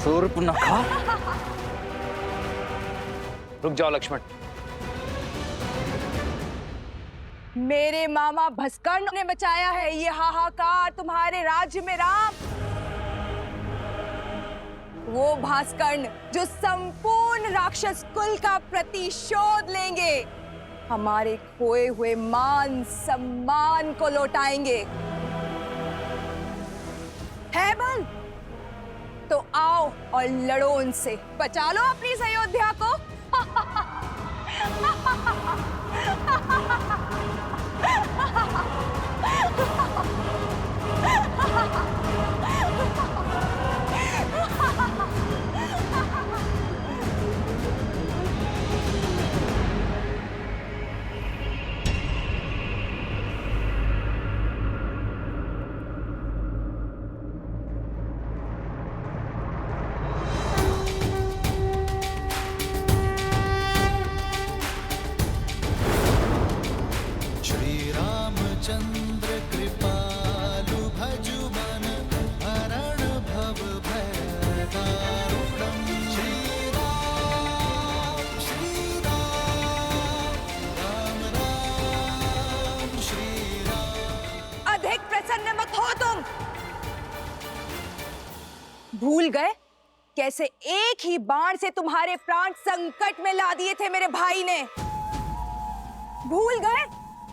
शूर्पणखा। रुक जाओ लक्ष्मण। मेरे मामा भस्कर्ण ने बचाया है ये हाहाकार तुम्हारे राज्य में राम। वो भास्कर्ण जो संपूर्ण राक्षस कुल का प्रतिशोध लेंगे, हमारे खोए हुए मान सम्मान को लौटाएंगे। है बल तो आओ और लड़ो उनसे, बचा लो अपनी इस अयोध्या को। चंद्र कृपालु भजु मन हरण भव भय दारुणं। श्री राम राम राम श्री राम। अधिक प्रसन्न मत हो तुम। भूल गए कैसे एक ही बाण से तुम्हारे प्राण संकट में ला दिए थे मेरे भाई ने। भूल गए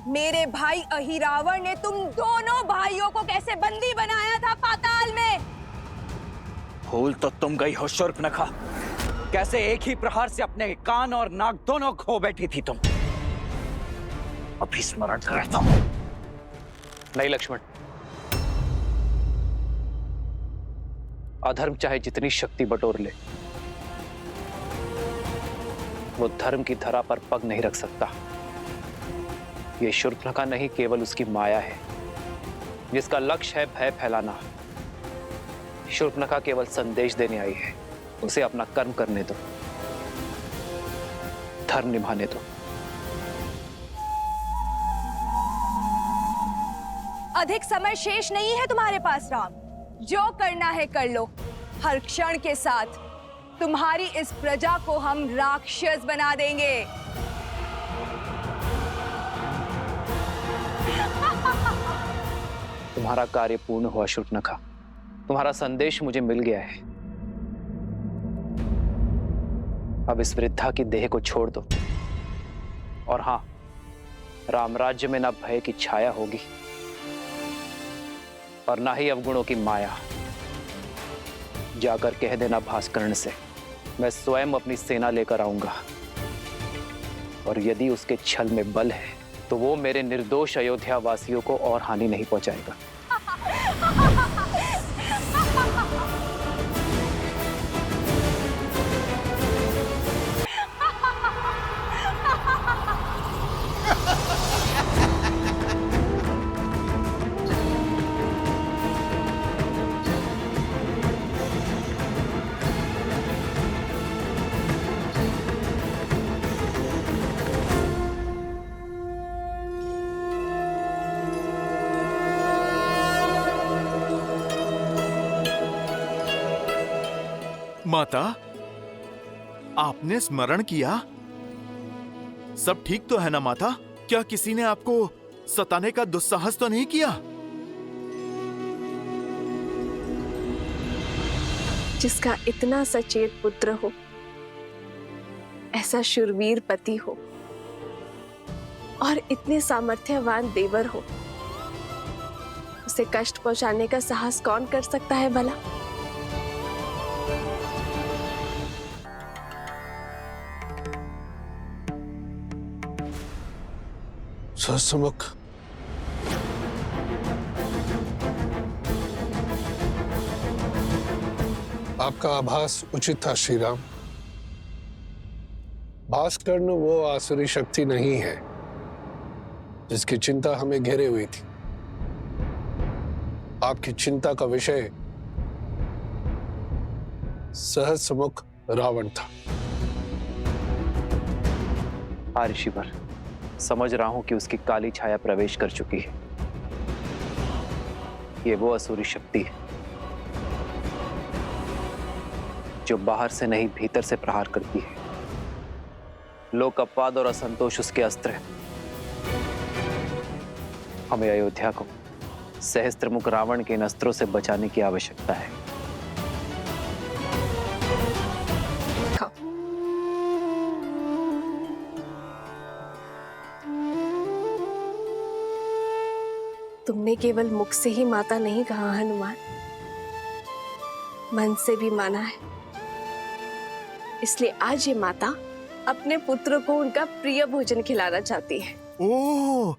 मेरे भाई अहिरावण ने तुम दोनों भाइयों को कैसे बंदी बनाया था पाताल में। भूल तो तुम गई हो शूर्पणखा, कैसे एक ही प्रहार से अपने कान और नाक दोनों खो बैठी थी तुम। अभी स्मरण करता हूं। नहीं लक्ष्मण, अधर्म चाहे जितनी शक्ति बटोर ले, वो धर्म की धरा पर पग नहीं रख सकता। ये शूर्पणखा नहीं, केवल उसकी माया है जिसका लक्ष्य है भय फैलाना। शूर्पणखा केवल संदेश देने आई है, उसे अपना कर्म करने दो, धर्म निभाने दो। अधिक समय शेष नहीं है तुम्हारे पास राम, जो करना है कर लो। हर क्षण के साथ तुम्हारी इस प्रजा को हम राक्षस बना देंगे। तुम्हारा कार्य पूर्ण हुआ शूर्पणखा, तुम्हारा संदेश मुझे मिल गया है। अब इस वृद्धा की देह को छोड़ दो। और हां, रामराज्य में ना भय की छाया होगी और ना ही अवगुणों की माया। जाकर कह देना भास्कर्ण से, मैं स्वयं अपनी सेना लेकर आऊंगा, और यदि उसके छल में बल है तो वो मेरे निर्दोष अयोध्या वासियों को और हानि नहीं पहुंचाएगा। माता, आपने स्मरण किया? सब ठीक तो है ना माता? क्या किसी ने आपको सताने का दुस्साहस तो नहीं किया? जिसका इतना सचेत पुत्र हो, ऐसा शूरवीर पति हो और इतने सामर्थ्यवान देवर हो, उसे कष्ट पहुंचाने का साहस कौन कर सकता है भला? सहस्त्रमुख, आपका आभास उचित था श्री राम। भास्कर्ण वो आसुरी शक्ति नहीं है जिसकी चिंता हमें घेरे हुई थी। आपकी चिंता का विषय सहस्त्रमुख रावण था। हाँ ऋषिवर, समझ रहा हूं कि उसकी काली छाया प्रवेश कर चुकी है। ये वो असुरी शक्ति है जो बाहर से नहीं भीतर से प्रहार करती है। लोकपाद और असंतोष उसके अस्त्र हैं। हमें अयोध्या को सहस्त्रमुख रावण के इन अस्त्रों से बचाने की आवश्यकता है। तुमने केवल मुख से ही माता नहीं कहा हनुमान, मन से भी माना है। इसलिए आज ये माता अपने पुत्र को उनका प्रिय भोजन खिलाना चाहती है। ओह,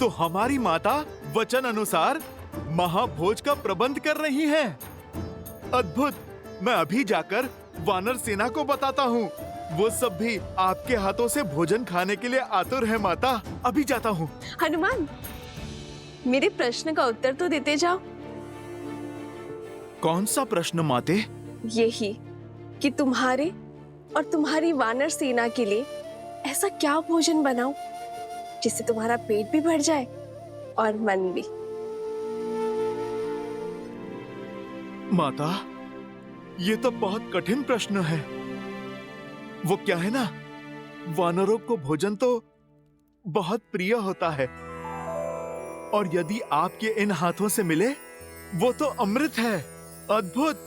तो हमारी माता वचन अनुसार महाभोज का प्रबंध कर रही हैं। अद्भुत। मैं अभी जाकर वानर सेना को बताता हूँ। वो सब भी आपके हाथों से भोजन खाने के लिए आतुर है माता। अभी जाता हूँ। हनुमान, मेरे प्रश्न का उत्तर तो देते जाओ। कौन सा प्रश्न माते? यही कि तुम्हारे और तुम्हारी वानर सेना के लिए ऐसा क्या भोजन बनाऊं जिससे तुम्हारा पेट भी भर जाए और मन भी। माता, ये तो बहुत कठिन प्रश्न है। वो क्या है ना, वानरों को भोजन तो बहुत प्रिय होता है, और यदि आपके इन हाथों से मिले वो तो अमृत है। अद्भुत।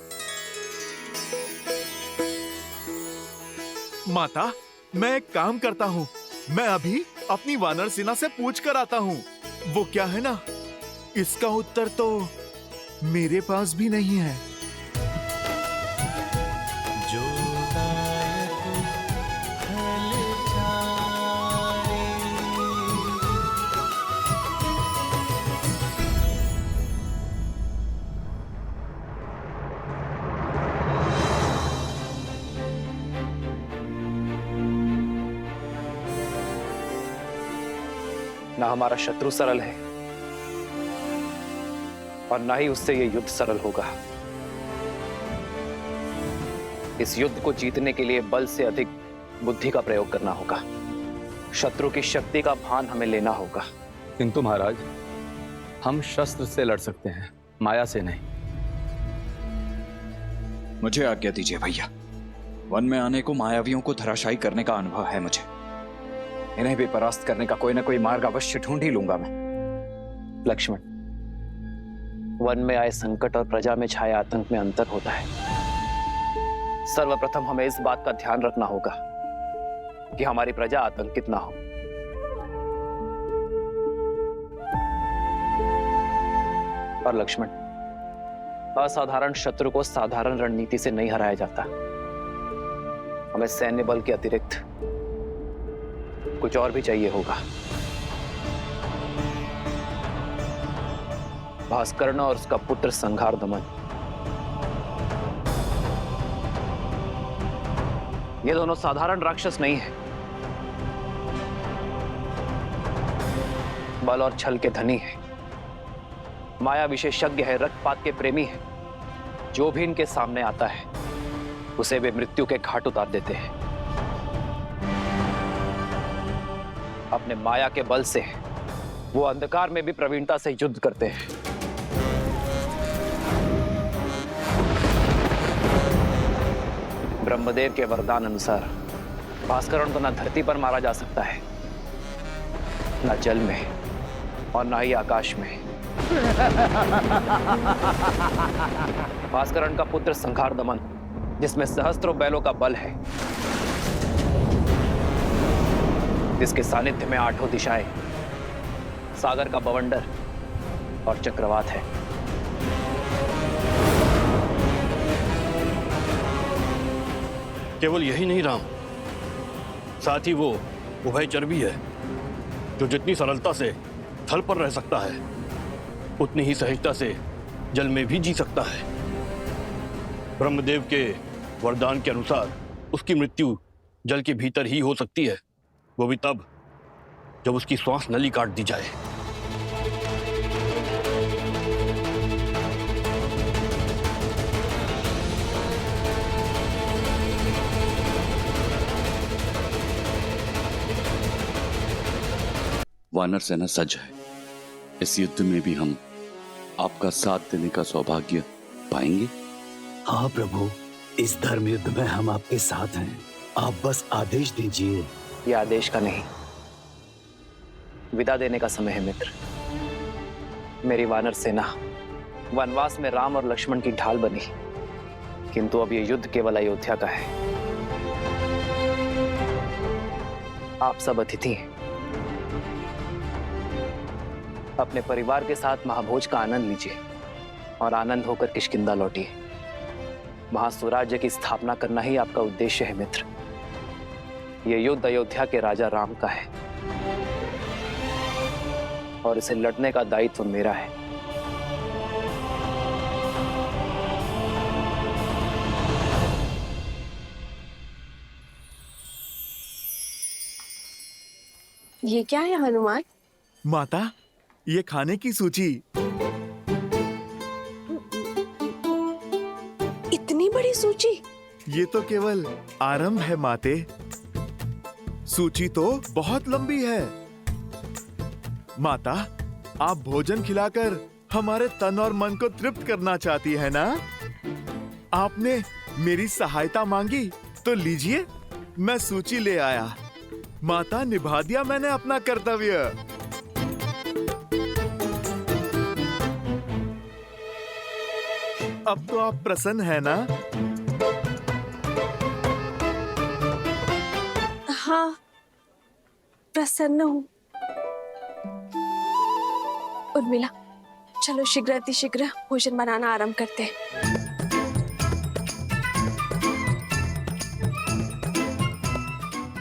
माता, मैं एक काम करता हूँ। मैं अभी अपनी वानर सेना से पूछ कर आता हूँ। वो क्या है ना, इसका उत्तर तो मेरे पास भी नहीं है। जो दायक फल चारे, ना हमारा शत्रु सरल है और ना ही उससे यह युद्ध सरल होगा। इस युद्ध को जीतने के लिए बल से अधिक बुद्धि का प्रयोग करना होगा। शत्रु की शक्ति का भान हमें लेना होगा। किंतु महाराज, हम शस्त्र से लड़ सकते हैं, माया से नहीं। मुझे आज्ञा दीजिए भैया। वन में आने को मायावियों को धराशायी करने का अनुभव है मुझे। इन्हें भी परास्त करने का कोई ना कोई मार्ग अवश्य ढूंढ ही लूंगा मैं। लक्ष्मण, वन में आए संकट और प्रजा में छाए आतंक में अंतर होता है। सर्वप्रथम हमें इस बात का ध्यान रखना होगा कि हमारी प्रजा आतंकित ना हो। और लक्ष्मण, असाधारण शत्रु को साधारण रणनीति से नहीं हराया जाता। हमें सैन्य बल के अतिरिक्त कुछ और भी चाहिए होगा। भास्कर्ण और उसका पुत्र संघार दमन, ये दोनों साधारण राक्षस नहीं है। बल और छल के धनी है, माया विशेषज्ञ है, रक्तपात के प्रेमी है। जो भी इनके सामने आता है उसे वे मृत्यु के घाट उतार देते हैं। अपने माया के बल से वो अंधकार में भी प्रवीणता से युद्ध करते हैं। ब्रह्मदेव के वरदान अनुसार भास्करण को न धरती पर मारा जा सकता है, न जल में और न ही आकाश में। भास्करण का पुत्र संघार दमन, जिसमें सहस्त्रों बैलों का बल है, जिसके सानिध्य में आठों दिशाएं, सागर का बवंडर और चक्रवात है। केवल यही नहीं राम, साथ ही वो उभयचर भी है, जो जितनी सरलता से थल पर रह सकता है उतनी ही सहजता से जल में भी जी सकता है। ब्रह्मदेव के वरदान के अनुसार उसकी मृत्यु जल के भीतर ही हो सकती है, वो भी तब जब उसकी श्वास नली काट दी जाए। वानर सेना सज्ज है। इस युद्ध में भी हम आपका साथ देने का सौभाग्य पाएंगे। हाँ प्रभु, इस धर्म युद्ध में हम आपके साथ हैं, आप बस आदेश दीजिए। यह आदेश का नहीं, विदा देने का समय है मित्र। मेरी वानर सेना वनवास में राम और लक्ष्मण की ढाल बनी, किंतु अब यह युद्ध केवल अयोध्या का है। आप सब अतिथि हैं, अपने परिवार के साथ महाभोज का आनंद लीजिए और आनंद होकर किष्किंधा लौटिए। वहां स्वराज्य की स्थापना करना ही आपका उद्देश्य है मित्र। यह युद्ध अयोध्या के राजा राम का है और इसे लड़ने का दायित्व मेरा है। ये क्या है हनुमान? माता, ये खाने की सूची। इतनी बड़ी सूची? ये तो केवल आरंभ है माते, सूची तो बहुत लंबी है। माता, आप भोजन खिलाकर हमारे तन और मन को तृप्त करना चाहती है ना? आपने मेरी सहायता मांगी तो लीजिए, मैं सूची ले आया। माता, निभा दिया मैंने अपना कर्तव्य। अब तो आप प्रसन्न है ना? हाँ, प्रसन्न हूँ। उर्मिला, चलो शीघ्र अतिशीघ्र भोजन बनाना आरंभ करते हैं।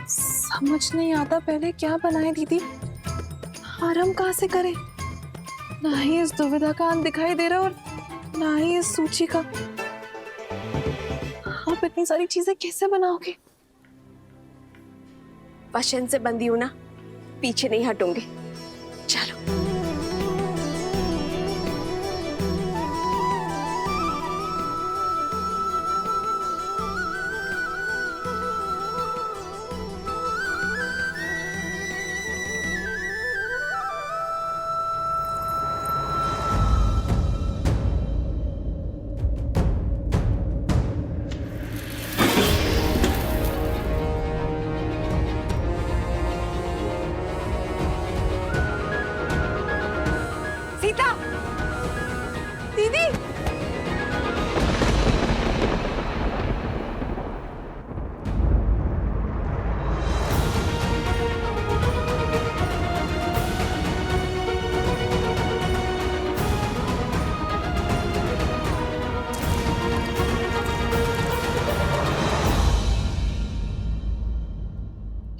समझ नहीं आता पहले क्या बनाए दीदी, आरंभ कहाँ से करें? ना ही इस दुविधा का अंत दिखाई दे रहा और ना ही इस सूची का। आप इतनी सारी चीजें कैसे बनाओगे? वचन से बंधी हूं ना, पीछे नहीं हटूंगी। चलो।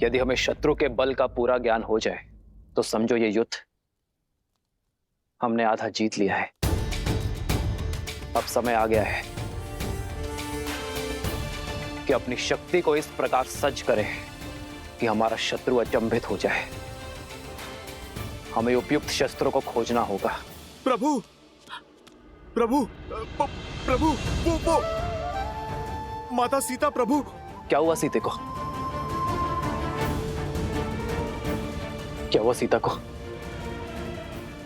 यदि हमें शत्रु के बल का पूरा ज्ञान हो जाए तो समझो ये युद्ध हमने आधा जीत लिया है। अब समय आ गया है कि अपनी शक्ति को इस प्रकार सज्ज करें कि हमारा शत्रु अचंभित हो जाए। हमें उपयुक्त शस्त्रों को खोजना होगा। प्रभु, प्रभु, प्रभु, वो माता सीता। प्रभु, क्या हुआ सीते को? क्या हुआ सीता को?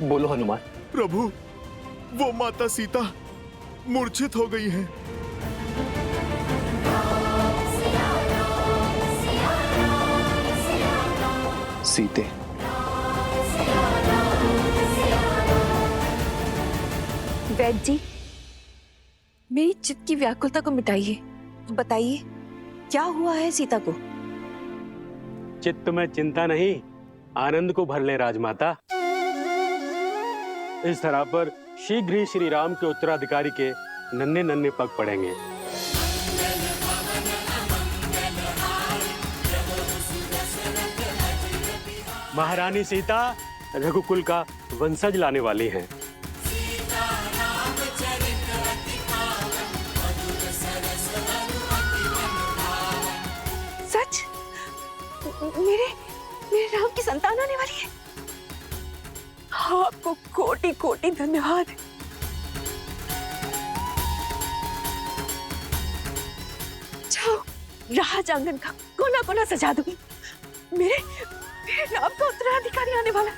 बोलो हनुमान। प्रभु, वो माता सीता मूर्छित हो गई हैं। सीते, वैद्य जी, मेरी चित्त की व्याकुलता को मिटाइए। बताइए, क्या हुआ है सीता को? चित्त में चिंता नहीं, आनंद को भर ले राजमाता। इस धरा पर शीघ्र ही श्री राम के उत्तराधिकारी के नन्हे नन्हे पग पड़ेंगे। महारानी सीता रघुकुल का वंशज लाने वाली हैं। सच? मेरे राम की संतान आने वाली है। आपको कोटि कोटि धन्यवाद। जाओ, राज आंगन का कोना कोना सजा दूंगी। मेरे राम का उत्तराधिकारी आने वाला।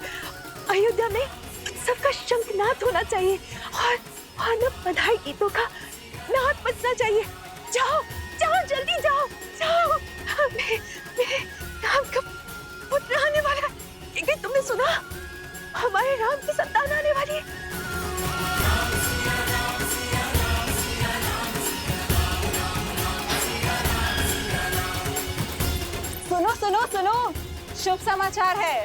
अयोध्या में सबका शंखनाद होना चाहिए और मानव बधाई गीतों का नाद बजना चाहिए। जाओ जाओ जल्दी जाओ जाओ। मेरे राम का पुत्र आने वाला है। क्या तुमने सुना? हमारे राम की संतान आने वाली है। सुनो सुनो सुनो, शुभ समाचार है।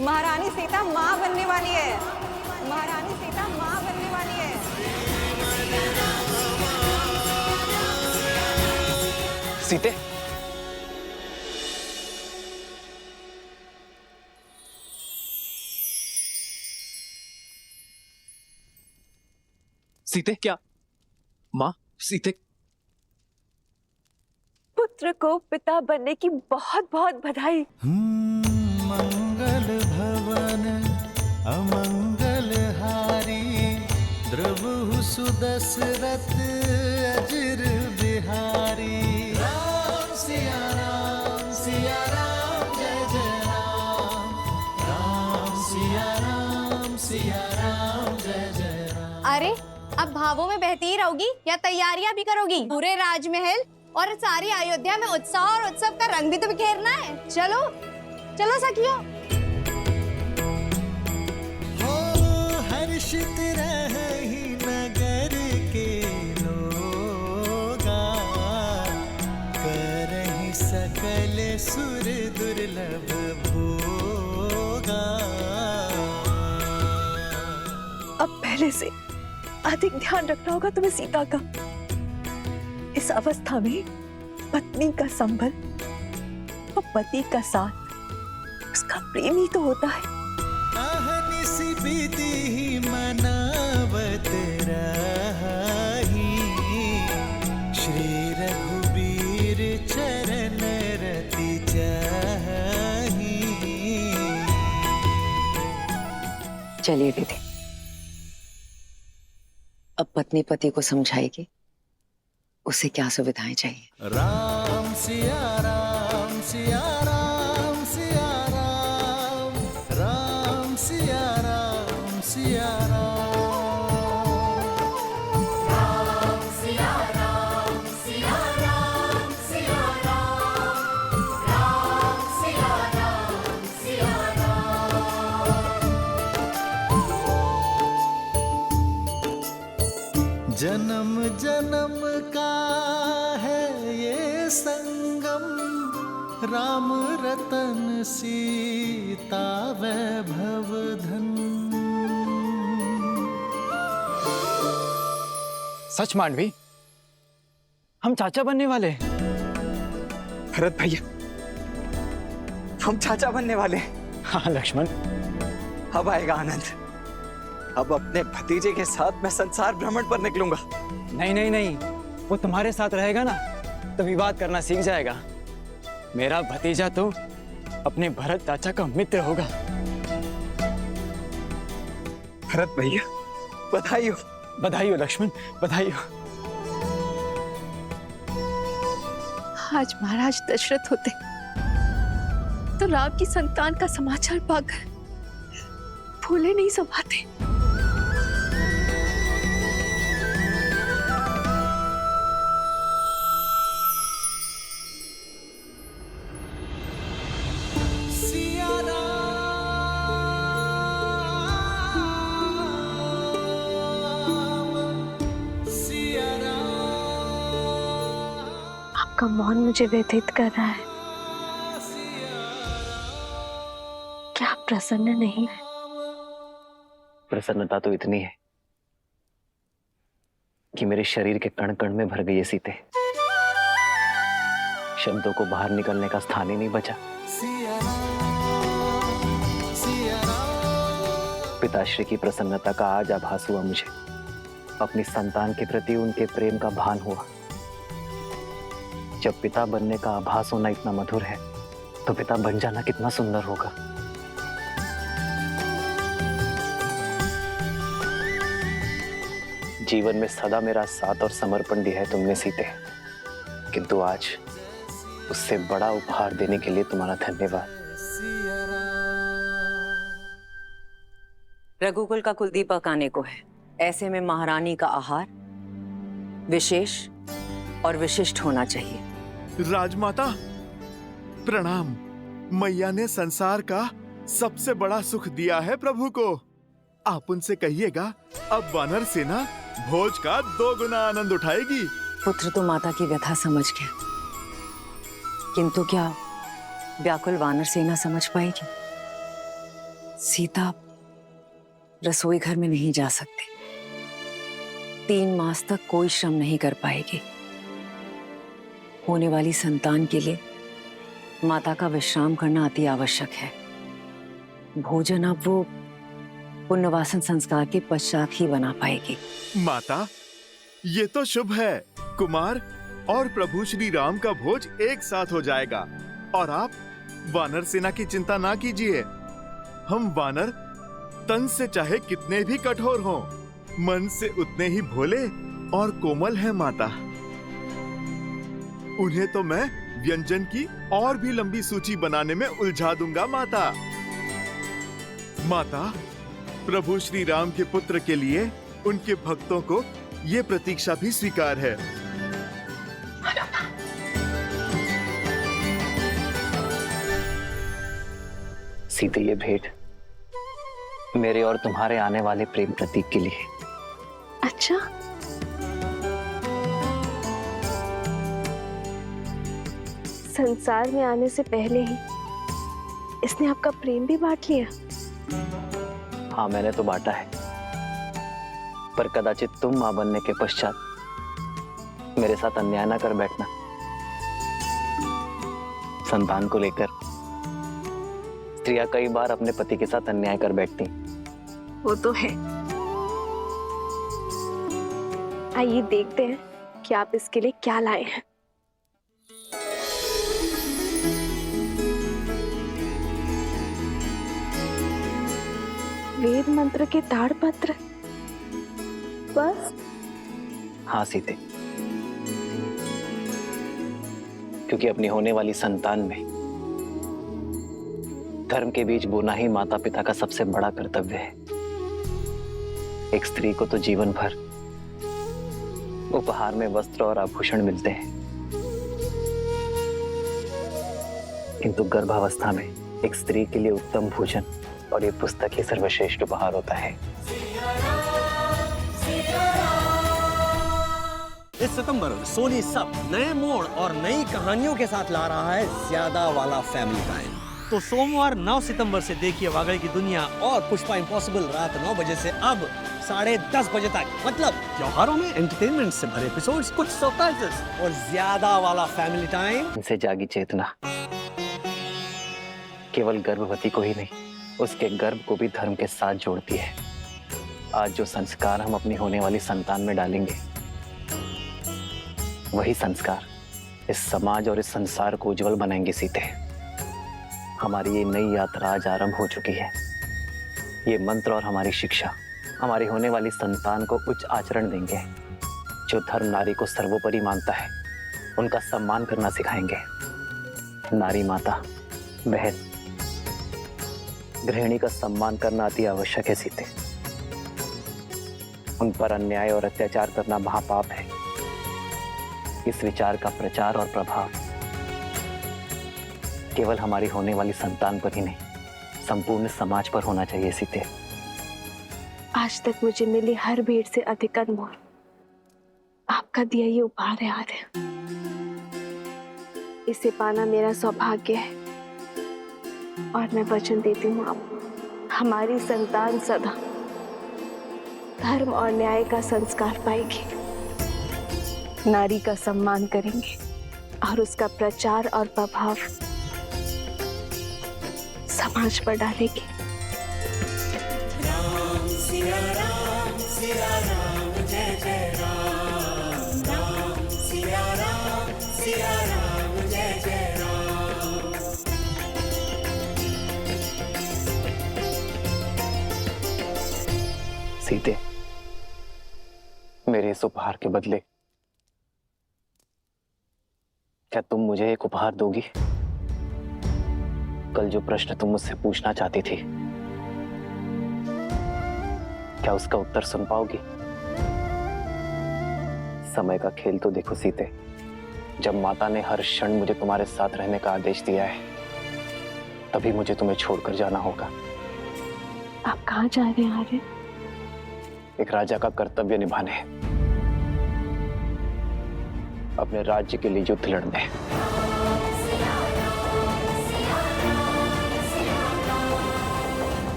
महारानी सीता माँ बनने वाली है। महारानी सीता माँ बनने वाली है। सीते, सीते क्या? माँ, सीते पुत्र को पिता बनने की बहुत बहुत बधाई। मंगल भवन अमंगल हारी, द्रवहु सुदशरथ अजिर बिहारी। राम सिया राम जय जय राम। राम सिया राम जय जय राम। अरे अब भावों में बहती ही रहोगी या तैयारियां भी करोगी? पूरे राजमहल और सारी अयोध्या में उत्साह और उत्सव का रंग भी तो बिखेरना है। चलो चलो सखियों। हो हर्षित रही नगर के लोगा, करहि सकल सुर दुर्लभ भोगा। अब पहले से अधिक ध्यान रखना होगा तुम्हें सीता का। इस अवस्था में पत्नी का संबल और पति का साथ उसका प्रेम ही तो होता है। अहनिसि विधि मनावत रही, श्री रघुबीर चरण रति चाही। चलिए दीदी, अब पत्नी पति को समझाएगी उसे क्या सुविधाएं चाहिए। राम सिया राम सिया राम सिया राम। राम सिया राम सिया राम। राम सिया राम सिया राम सिया राम। राम सिया राम सिया राम। जन्म जन्म का है ये संगम, राम रतन सीता वैभव धन। सच मांडवी, हम चाचा बनने वाले हैं। भरत भैया, हम चाचा बनने वाले हैं। हाँ लक्ष्मण, अब आएगा आनंद। अब अपने भतीजे के साथ मैं संसार भ्रमण पर निकलूंगा। नहीं नहीं नहीं, वो तुम्हारे साथ रहेगा ना तो विवाद करना सीख जाएगा। मेरा भतीजा तो अपने भरत चाचा का मित्र होगा। भरत भैया, बधाई हो। बधाई हो लक्ष्मण, बधाई हो। आज महाराज दशरथ होते तो राम की संतान का समाचार पाकर फूले नहीं समाते। आपका मौन मुझे व्यथित कर रहा है। क्या आप प्रसन्न नहीं है? प्रसन्नता तो इतनी है कि मेरे शरीर के कण कण में भर गई है सीते। शब्दों को बाहर निकलने का स्थान ही नहीं बचा। पिताश्री की प्रसन्नता का आज आभास हुआ मुझे। अपनी संतान के प्रति उनके प्रेम का भान हुआ। जब पिता बनने का आभास होना इतना मधुर है तो पिता बन जाना कितना सुंदर होगा। जीवन में सदा मेरा साथ और समर्पण दिया है तुमने सीते, किंतु आज उससे बड़ा उपहार देने के लिए तुम्हारा धन्यवाद। रघुकुल का कुलदीपक आने को है, ऐसे में महारानी का आहार विशेष और विशिष्ट होना चाहिए। राजमाता प्रणाम। मैया ने संसार का सबसे बड़ा सुख दिया है प्रभु को। आप उनसे कहिएगा अब वानर सेना भोज का 2 गुना आनंद उठाएगी। पुत्र तो माता की व्यथा समझ गया, किंतु क्या व्याकुल वानर सेना समझ पाएगी? सीता रसोई घर में नहीं जा सकती, 3 मास तक कोई श्रम नहीं कर पाएगी। होने वाली संतान के लिए माता का विश्राम करना अति आवश्यक है। भोजन अब वो पुण्यवासन संस्कार के पश्चात ही बना पाएगी। माता ये तो शुभ है, कुमार और प्रभु श्री राम का भोज एक साथ हो जाएगा। और आप वानर सेना की चिंता ना कीजिए। हम वानर तन से चाहे कितने भी कठोर हों, मन से उतने ही भोले और कोमल हैं माता। उन्हें तो मैं व्यंजन की और भी लंबी सूची बनाने में उलझा दूंगा माता। माता प्रभु श्री राम के पुत्र के लिए उनके भक्तों को ये प्रतीक्षा भी स्वीकार है। सीते ये भेंट मेरे और तुम्हारे आने वाले प्रेम प्रतीक के लिए। अच्छा, संसार में आने से पहले ही इसने आपका प्रेम भी बांट लिया। हाँ मैंने तो बांटा है, पर कदाचित तुम मां बनने के पश्चात मेरे साथ अन्याय ना कर बैठना। संतान को लेकर स्त्रियां कई बार अपने पति के साथ अन्याय कर बैठती। वो तो है। आइए देखते हैं कि आप इसके लिए क्या लाए हैं। वेद मंत्र के ताड़पत्र बस? हाँ सीते, क्योंकि अपनी होने वाली संतान में धर्म के बीज बोना ही माता पिता का सबसे बड़ा कर्तव्य है। एक स्त्री को तो जीवन भर उपहार में वस्त्र और आभूषण मिलते हैं, किंतु गर्भावस्था में एक स्त्री के लिए उत्तम भोजन और ये पुस्तक ही सर्वश्रेष्ठ उपहार होता है। इस सितंबर सोनी सब नए मोड़ और नई कहानियों के साथ ला रहा है ज्यादा वाला फैमिली टाइम। तो सोमवार 9 सितंबर से देखिए वागड़े की दुनिया और पुष्पा इम्पॉसिबल रात 9 बजे से अब 10:30 बजे तक। मतलब त्योहारों में एंटरटेनमेंट से भरे एपिसोड्स, कुछ सरप्राइजेस और ज्यादा वाला फैमिली टाइम। इनसे जागी चेतना केवल गर्भवती को ही नहीं, उसके गर्भ को भी धर्म के साथ जोड़ती है। आज जो संस्कार हम अपनी होने वाली संतान में डालेंगे, वही संस्कार इस समाज और इस संसार को उज्जवल बनाएंगे सीते। हमारी ये नई यात्रा आज आरंभ हो चुकी है। ये मंत्र और हमारी शिक्षा हमारी होने वाली संतान को उच्च आचरण देंगे। जो धर्म नारी को सर्वोपरि मानता है, उनका सम्मान करना सिखाएंगे। नारी माता, बहन, गृहिणी का सम्मान करना अति आवश्यक है सीते। उन पर अन्याय और अत्याचार करना महापाप है। इस विचार का प्रचार और प्रभाव केवल हमारी होने वाली संतान पर ही नहीं, संपूर्ण समाज पर होना चाहिए सीते। आज तक मुझे मिली हर भेंट से अधिक अनमोल आपका दिया ये उपहार है आर्य। इसे पाना मेरा सौभाग्य है और मैं वचन देती हूँ आप हमारी संतान सदा धर्म और न्याय का संस्कार पाएगी, नारी का सम्मान करेंगे और उसका प्रचार और प्रभाव समाज पर डालेगी। राम सिया राम जय जय राम, राम सिया राम जय जय राम। सीते, मेरे इस उपहार के बदले क्या तुम मुझे एक उपहार दोगी? कल जो प्रश्न तुम मुझसे पूछना चाहती थी, क्या उसका उत्तर सुन पाओगी? समय का खेल तो देखो सीते, जब माता ने हर क्षण मुझे तुम्हारे साथ रहने का आदेश दिया है, तभी मुझे तुम्हें छोड़कर जाना होगा। आप कहाँ जा रहे हैं आर्य? एक राजा का कर्तव्य निभाने, अपने राज्य के लिए युद्ध लड़ने।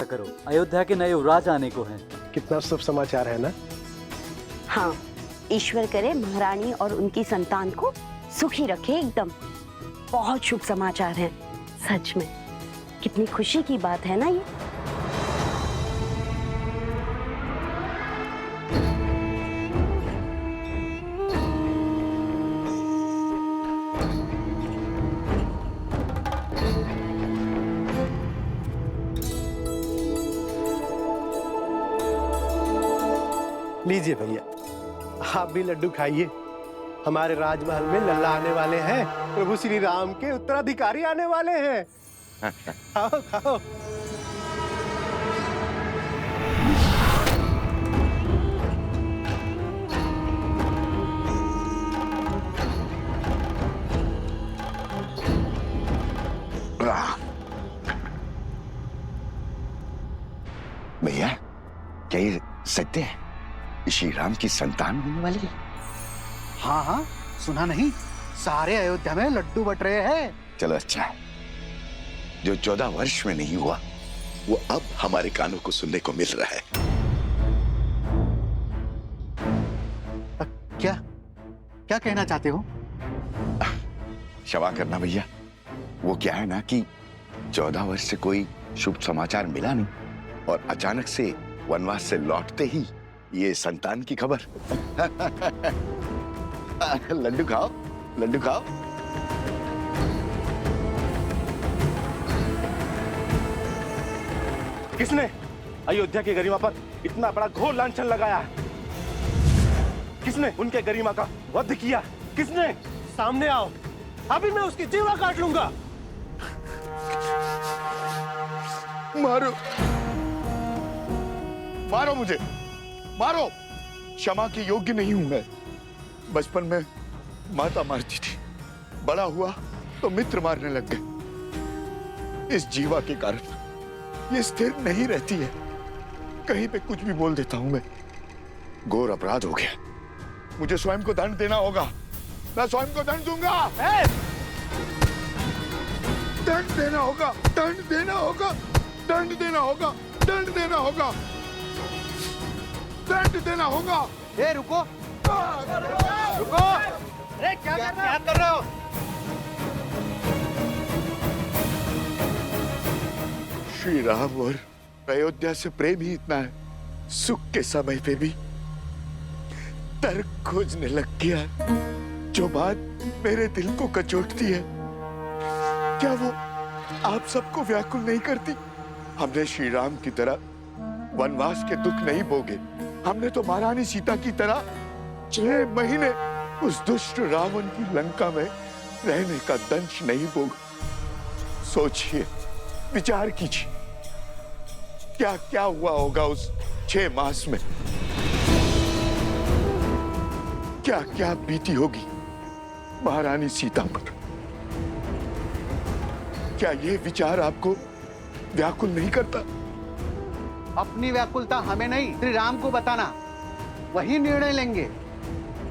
करो, अयोध्या के नए युवराज आने को हैं। कितना शुभ समाचार है ना? हाँ, ईश्वर करे महारानी और उनकी संतान को सुखी रखे एकदम। बहुत शुभ समाचार है सच में। कितनी खुशी की बात है ना ये। लीजिए भैया, आप भी लड्डू खाइए। हमारे राजमहल में लल्ला आने वाले हैं, प्रभु श्री राम के उत्तराधिकारी आने वाले हैं। खाओ खाओ। भैया, क्या ये सत्य है? श्री राम की संतान होने वाली है? हाँ हाँ, सुना नहीं? सारे अयोध्या में लड्डू बट रहे हैं। चलो अच्छा है। जो 14 वर्ष में नहीं हुआ, वो अब हमारे कानों को सुनने को मिल रहा है। क्या क्या कहना चाहते हो? क्षमा करना भैया, वो क्या है ना कि 14 वर्ष से कोई शुभ समाचार मिला नहीं, और अचानक से वनवास से लौटते ही ये संतान की खबर। लड्डू खाओ, लड्डू खाओ। किसने अयोध्या की गरिमा पर इतना बड़ा घोर लांछन लगाया है? किसने उनके गरिमा का वध किया? किसने? सामने आओ, अभी मैं उसकी जीवा काट लूंगा। मारो, मारो मुझे, मारो। क्षमा के योग्य नहीं हूं मैं। बचपन में माता मारती थी, बड़ा हुआ तो मित्र मारने लग गए। इस जीवा के कारण ये स्थिर नहीं रहती है, कहीं पे कुछ भी बोल देता हूं मैं। घोर अपराध हो गया, मुझे स्वयं को दंड देना होगा। मैं स्वयं को दंड दूंगा। दंड देना होगा, दंड देना होगा, दंड देना होगा, दंड देना होगा, दंड देना होगा। ए रुको, रुको। अरे क्या कर रहे हो? श्री राम और अयोध्या से प्रेम ही इतना है, सुख के समय पे भी तर्क खोजने लग गया, जो बात मेरे दिल को कचोटती है। क्या वो आप सबको व्याकुल नहीं करती? हमने श्री राम की तरह वनवास के दुख नहीं भोगे। हमने तो महारानी सीता की तरह 6 महीने उस दुष्ट रावण की लंका में रहने का दंश नहीं भोगा। सोचिए, विचार कीजिए, क्या क्या हुआ होगा उस 6 मास में। क्या क्या बीती होगी महारानी सीता पर। क्या ये विचार आपको व्याकुल नहीं करता? अपनी व्याकुलता हमें नहीं, श्री राम को बताना, वही निर्णय लेंगे।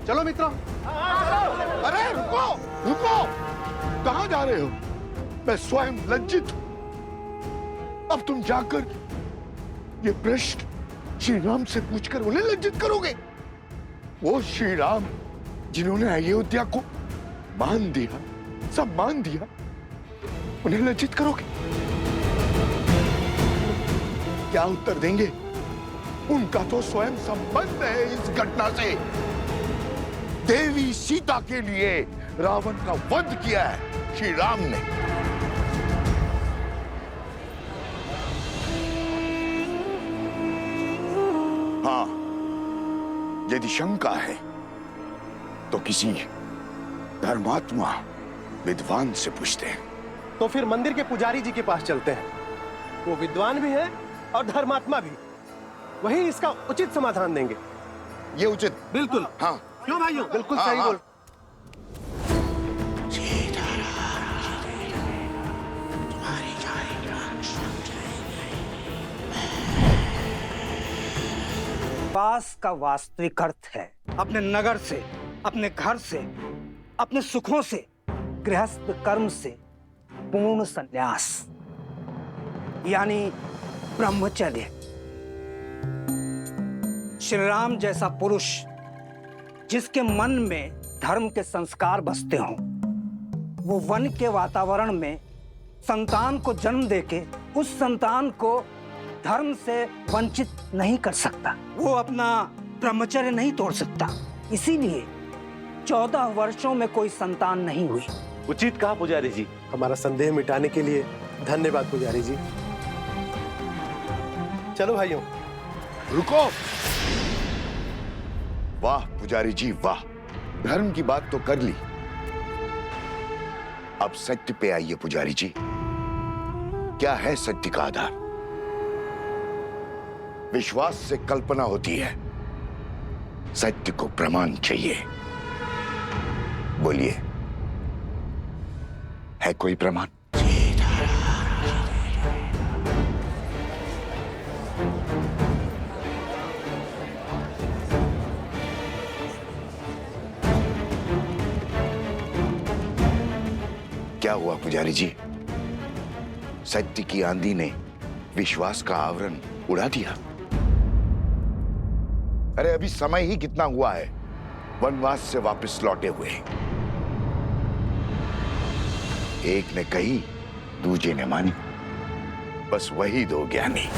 चलो मित्रों। अरे रुको, रुको, कहां जा रहे हो? मैं स्वयं लज्जित हूं। अब तुम जाकर ये प्रश्न श्री राम से पूछकर उन्हें लज्जित करोगे? वो श्री राम जिन्होंने अयोध्या को मान दिया, सम्मान दिया, उन्हें लज्जित करोगे? क्या उत्तर देंगे? उनका तो स्वयं संबंध है इस घटना से। देवी सीता के लिए रावण का वध किया है श्री राम ने। हाँ, यदि शंका है तो किसी धर्मात्मा विद्वान से पूछते हैं। तो फिर मंदिर के पुजारी जी के पास चलते हैं, वो विद्वान भी है और धर्मात्मा भी, वही इसका उचित समाधान देंगे। ये उचित? बिल्कुल। हाँ, क्यों भाइयों? बिल्कुल सही बोल। वास का वास्तविक अर्थ है अपने नगर से, अपने घर से, अपने सुखों से, गृहस्थ कर्म से पूर्ण संन्यास, यानी ब्रह्मचर्य। श्री राम जैसा पुरुष जिसके मन में धर्म के संस्कार बसते हों, वो वन के वातावरण में संतान को जन्म देके उस संतान को धर्म से वंचित नहीं कर सकता। वो अपना ब्रह्मचर्य नहीं तोड़ सकता। इसीलिए 14 वर्षों में कोई संतान नहीं हुई। उचित कहा पुजारी जी। हमारा संदेह मिटाने के लिए धन्यवाद पुजारी जी। चलो भाइयों। रुको। वाह पुजारी जी वाह, धर्म की बात तो कर ली, अब सत्य पे आइए पुजारी जी। क्या है सत्य का आधार? विश्वास से कल्पना होती है, सत्य को प्रमाण चाहिए। बोलिए, है कोई प्रमाण? क्या हुआ पुजारी जी? सत्य की आंधी ने विश्वास का आवरण उड़ा दिया। अरे अभी समय ही कितना हुआ है वनवास से वापस लौटे हुए। एक ने कही, दूजे ने मानी, बस वही दो ज्ञानी।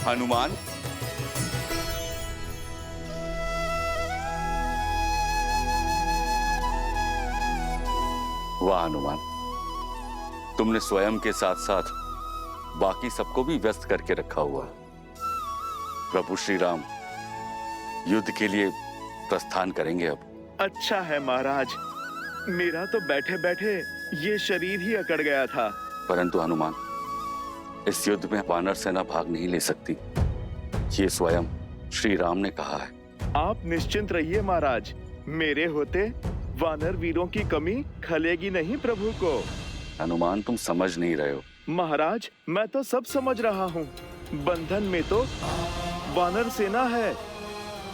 हनुमान, वाह हनुमान, तुमने स्वयं के साथ साथ बाकी सबको भी व्यस्त करके रखा हुआ। प्रभु श्री राम युद्ध के लिए प्रस्थान करेंगे अब। अच्छा है महाराज, मेरा तो बैठे बैठे ये शरीर ही अकड़ गया था। परंतु हनुमान, इस युद्ध में वानर सेना भाग नहीं ले सकती, ये स्वयं श्री राम ने कहा है। आप निश्चिंत रहिए महाराज, मेरे होते वानर वीरों की कमी खलेगी नहीं प्रभु को। हनुमान, तुम समझ नहीं रहे हो। महाराज, मैं तो सब समझ रहा हूँ। बंधन में तो वानर सेना है,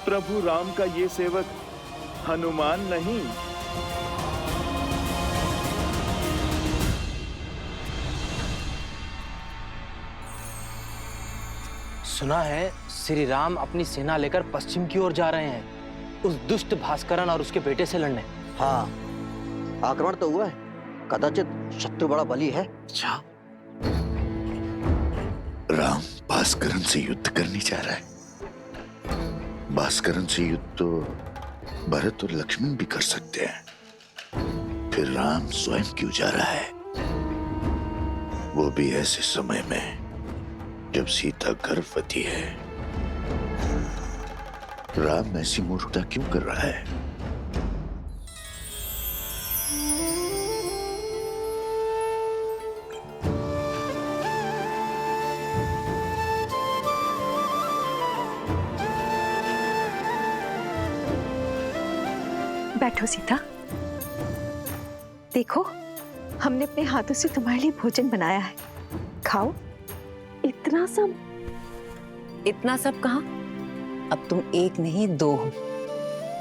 प्रभु राम का ये सेवक हनुमान नहीं। सुना है श्री राम अपनी सेना लेकर पश्चिम की ओर जा रहे हैं, उस दुष्ट भास्करन और उसके बेटे से लड़ने। हाँ, आक्रमण तो हुआ है, कदाचित शत्रु बड़ा बली है। अच्छा, राम भास्करन से युद्ध करने जा रहा है। भास्करन से युद्ध तो भरत और लक्ष्मण भी कर सकते हैं, फिर राम स्वयं क्यों जा रहा है? वो भी ऐसे समय में जब सीता गर्भवती है। राम ऐसी मूर्खता क्यों कर रहा है? बैठो सीता। देखो, हमने अपने हाथों से तुम्हारे लिए भोजन बनाया है, खाओ। इतना सब कहाँ? अब तुम एक नहीं दो हो।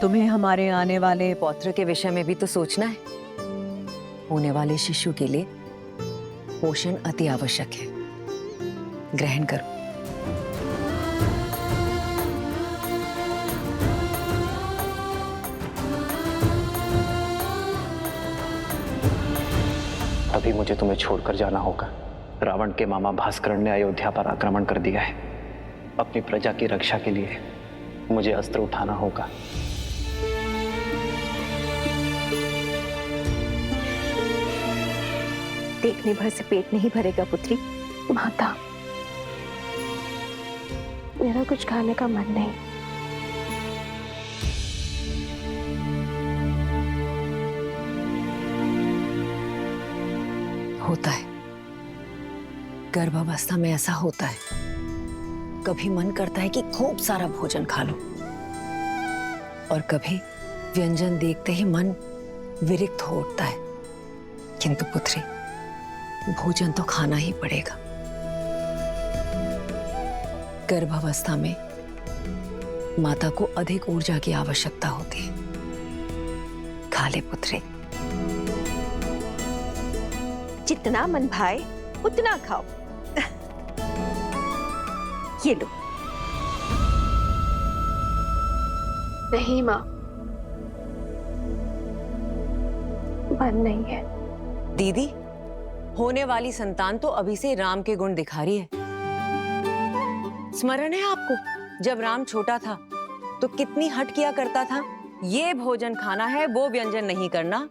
तुम्हें हमारे आने वाले पौत्र के विषय में भी तो सोचना है। होने वाले शिशु के लिए पोषण अति आवश्यक है। ग्रहण करो। अभी मुझे तुम्हें छोड़कर जाना होगा। रावण के मामा भास्करण ने अयोध्या पर आक्रमण कर दिया है। अपनी प्रजा की रक्षा के लिए मुझे अस्त्र उठाना होगा। देखने भर से पेट नहीं भरेगा पुत्री। माता, मेरा कुछ खाने का मन नहीं। होता है, गर्भावस्था में ऐसा होता है। कभी मन करता है कि खूब सारा भोजन खा लो, और कभी व्यंजन देखते ही मन विरक्त हो उठता है। किंतु पुत्री, भोजन तो खाना ही पड़ेगा। गर्भावस्था में माता को अधिक ऊर्जा की आवश्यकता होती है। खा ले पुत्री। जितना मन भाए उतना खाओ। ये लो। नहीं माँ, मन नहीं है। दीदी, होने वाली संतान तो अभी से राम के गुण दिखा रही है। स्मरण है आपको, जब राम छोटा था तो कितनी हट किया करता था। ये भोजन खाना है, वो व्यंजन नहीं करना।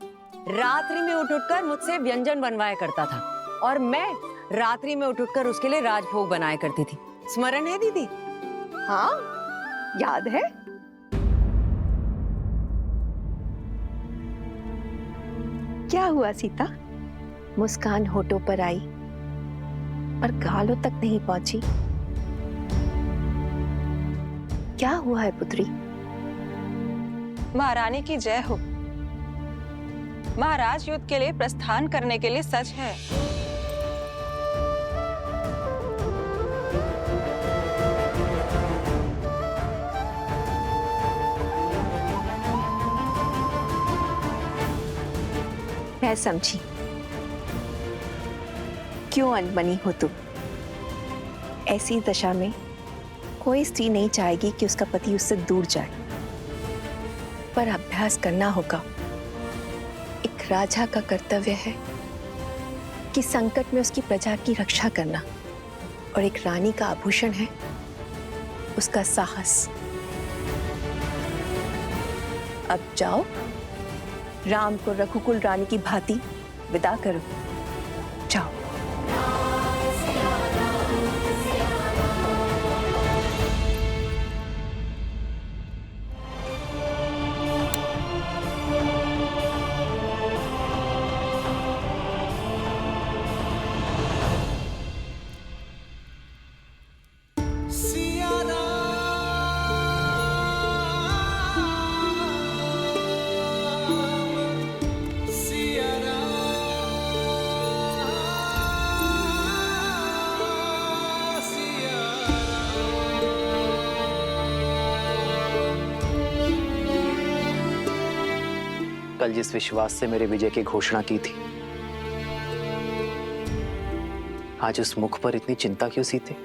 रात्रि में उठ उठकर मुझसे व्यंजन बनवाया करता था, और मैं रात्रि में उठ उठकर उसके लिए राजभोग बनाया करती थी। स्मरण है दीदी? हाँ, याद है। क्या हुआ सीता? मुस्कान होठों पर आई पर गालों तक नहीं पहुंची। क्या हुआ है पुत्री? महारानी की जय हो। महाराज युद्ध के लिए प्रस्थान करने के लिए सच है। मैं समझी क्यों अनबनी हो तुम। ऐसी दशा में कोई स्त्री नहीं चाहेगी कि उसका पति उससे दूर जाए, पर अभ्यास करना होगा। एक राजा का कर्तव्य है कि संकट में उसकी प्रजा की रक्षा करना, और एक रानी का आभूषण है उसका साहस। अब जाओ, राम को रघुकुल रानी की भांति विदा करो। जाओ। कल जिस विश्वास से मेरे विजय की घोषणा की थी, आज उस मुख पर इतनी चिंता क्यों सीते?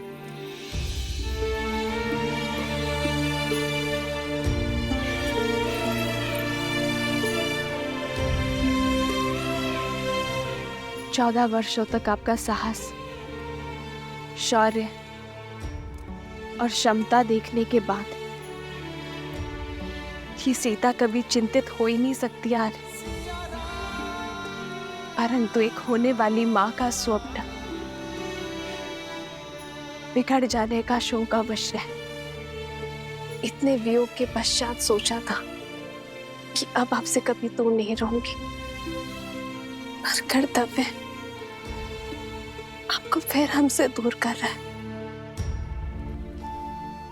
चौदह वर्षों तक आपका साहस, शौर्य और क्षमता देखने के बाद ही सीता कभी चिंतित हो ही नहीं सकती यार। परंतु एक होने वाली माँ का स्वप्न बिगड़ जाने का शोक अवश्य है। इतने वियोग के पश्चात सोचा था कि अब आपसे कभी दूर नहीं रहूंगी, पर कर्तव्य आपको फिर हमसे दूर कर रहा है।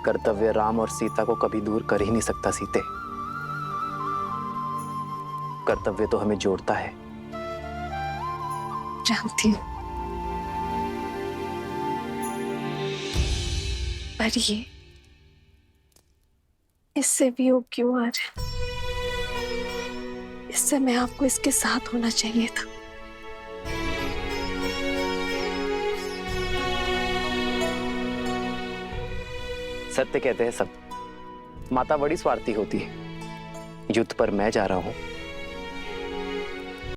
कर्तव्य राम और सीता को कभी दूर कर ही नहीं सकता सीते। कर्तव्य तो हमें जोड़ता है। जानती हूँ, पर ये इससे वियोग क्यों आ रहा है? इस समय आपको इसके साथ होना चाहिए था। सत्य कहते हैं सब। माता बड़ी स्वार्थी होती है। युद्ध पर मैं जा रहा हूं